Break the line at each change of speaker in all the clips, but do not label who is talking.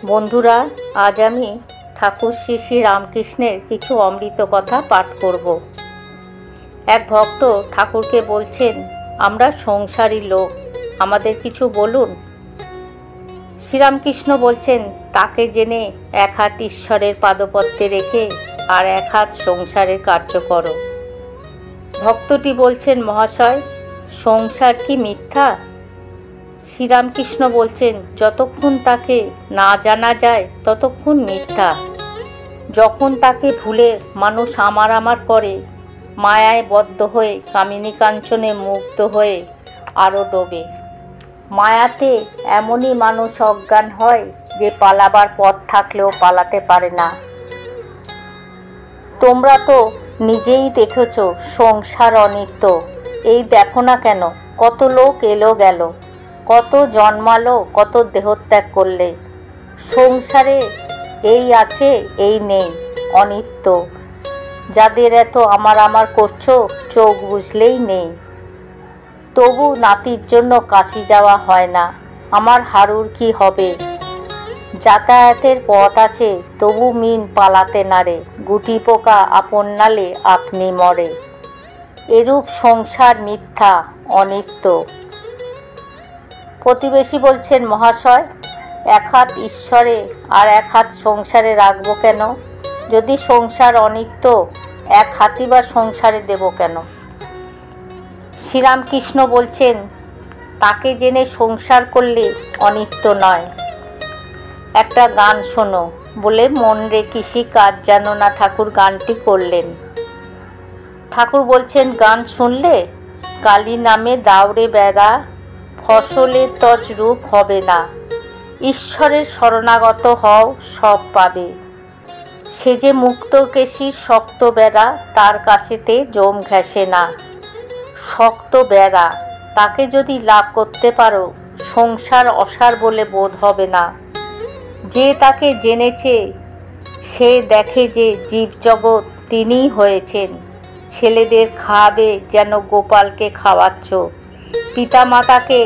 বন্ধুরা, আজ আমি ঠাকুর শ্রী শ্রী রামকৃষ্ণের কিছু অমৃত কথা পাঠ করব। এক ভক্ত ঠাকুরকে বলছেন, আমরা সংসারী লোক, আমাদের কিছু বলুন। শ্রীরামকৃষ্ণ বলছেন, তাকে জেনে এক হাত ঈশ্বরের পাদপদ্মে রেখে আর এক হাত সংসারের কার্য করো। ভক্তটি বলছেন, মহাশয়, সংসার কি মিথ্যা? শ্রীরামকৃষ্ণ বলছেন, যতক্ষণ তাকে না জানা যায় ততক্ষণ মিথ্যা। যখন তাকে ভুলে মানুষ আমার আমার করে, মায়ায় বদ্ধ হয়ে কামিনী কাঞ্চনে মুগ্ধ হয়ে আরও ডোবে। মায়াতে এমনই মানুষ অজ্ঞান হয় যে পালাবার পথ থাকলেও পালাতে পারে না। তোমরা তো নিজেই দেখেছ সংসার অনিত্য। এই দেখো না কেন, কত লোক এলো গেল, কত জন্মালো, কত দেহত্যাগ করলে। সংসারে এই আছে এই নেই, অনিত্য। যাদের এত আমার আমার করছো, চোখ বুঝলেই নেই। তবু নাতির জন্য কাশি যাওয়া হয় না, আমার হারুর কি হবে? যাতায়াতের পথ আছে, তবু মিন পালাতে নারে, গুটি পোকা আপন নালে আপনি মরে। এরূপ সংসার মিথ্যা, অনিত্য। প্রতিবেশী বলছেন, মহাশয়, এক হাত ঈশ্বরে আর এক হাত সংসারে রাখবো কেন? যদি সংসার অনিত্য, এক হাতই বা সংসারে দেব কেন? শ্রীরামকৃষ্ণ বলছেন, তাকে জেনে সংসার করলে অনিত্য নয়। একটা গান শোনো বলে মন রে কৃষি কাজ জানো না ঠাকুর গানটি করলেন। ঠাকুর বলছেন, গান শুনলে কালী নামে দাউড়ে বেড়া, ফসলের তজরূপ হবে না। ঈশ্বরের শরণাগত হও, সব পাবে। সে যে মুক্ত কেশির শক্ত বেড়া, তার কাছেতে জম ঘেঁষে না। শক্ত বেড়া, তাকে যদি লাভ করতে পারো, সংসার অসার বলে বোধ হবে না। যে তাকে জেনেছে সে দেখে যে জীবজগৎ তিনিই হয়েছেন। ছেলেদের খাওয়াবে যেন গোপালকে খাওয়াচ্ছ। পিতামাতাকে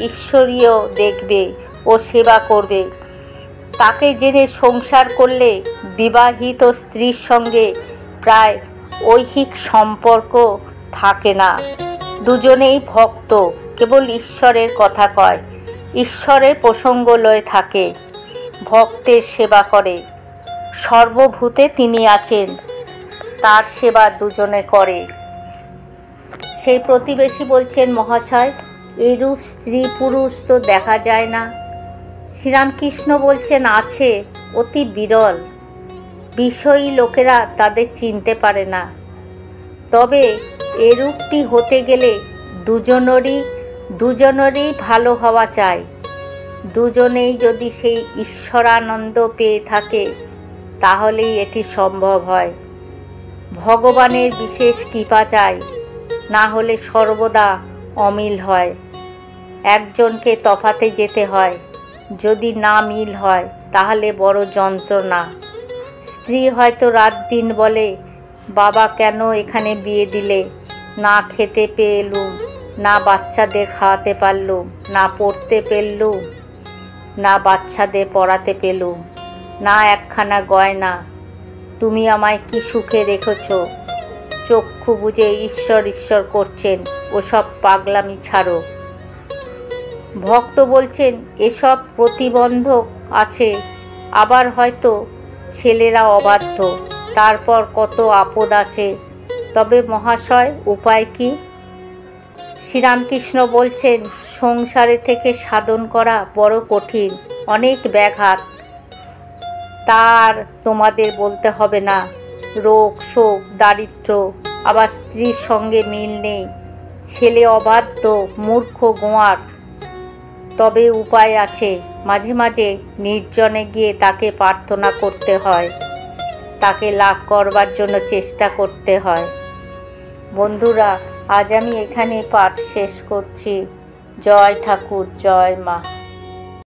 ঈশ্বরীয় দেখবে ও সেবা করবে। তাকে জেনে সংসার করলে বিবাহিত স্ত্রীর সঙ্গে প্রায় ঐহিক সম্পর্ক থাকে না। দুজনেই ভক্ত, কেবল ঈশ্বরের কথা কয়, ঈশ্বরের প্রসঙ্গ লয়ে থাকে, ভক্তের সেবা করে। সর্বভূতে তিনি আছেন, তার সেবা দুজনে করে। সেই প্রতিবেশী বলছেন, মহাশয়, এরূপ স্ত্রী পুরুষ তো দেখা যায় না। শ্রীরামকৃষ্ণ বলছেন, আছে, অতি বিরল। বিষয়ী লোকেরা তাদের চিনতে পারে না। তবে এরূপটি হতে গেলে দুজনেরই ভালো হওয়া চাই। দুজনেই যদি সেই ঈশ্বরানন্দ পেয়ে থাকে, তাহলেই এটি সম্ভব হয়। ভগবানের বিশেষ কৃপা চাই, না হলে সর্বদা অমিল হয়। একজনকে তফাতে যেতে হয়, যদি না মিল হয় তাহলে বড় যন্ত্রণা। স্ত্রী হয়তো রাত দিন বলে, বাবা কেন এখানে বিয়ে দিলে? না খেতে পেলুম, না বাচ্চাদের খাওয়াতে পারলুম, না পড়তে পেলুম, না বাচ্চাদের পড়াতে পেলুম, না একখানা গয়না। তুমি আমায় কি সুখে রেখেছ? চক্ষু বুঝে ঈশ্বর ঈশ্বর করছেন, ওসব পাগলামি ছাড়ো। ভক্ত বলছেন, এসব প্রতিবন্ধক আছে। আবার হয়তো ছেলেরা অবাধ্য, তারপর কত আপদ আছে। তবে মহাশয়, উপায় কি? শ্রীরামকৃষ্ণ বলছেন, সংসারে থেকে সাধন করা বড় কঠিন, অনেক ব্যাঘাত। তার তোমাদের বলতে হবে না। রোগ শোক দারিদ্র, আবার স্ত্রীর সঙ্গে মিল নেই, ছেলে অবাধ্য মূর্খ গোয়ার। তবে উপায় আছে, মাঝে মাঝে নির্জনে গিয়ে তাকে প্রার্থনা করতে হয়, তাকে লাভ করবার জন্য চেষ্টা করতে হয়। বন্ধুরা, আজ আমি এখানে পাঠ শেষ করছি। জয় ঠাকুর, জয় মা।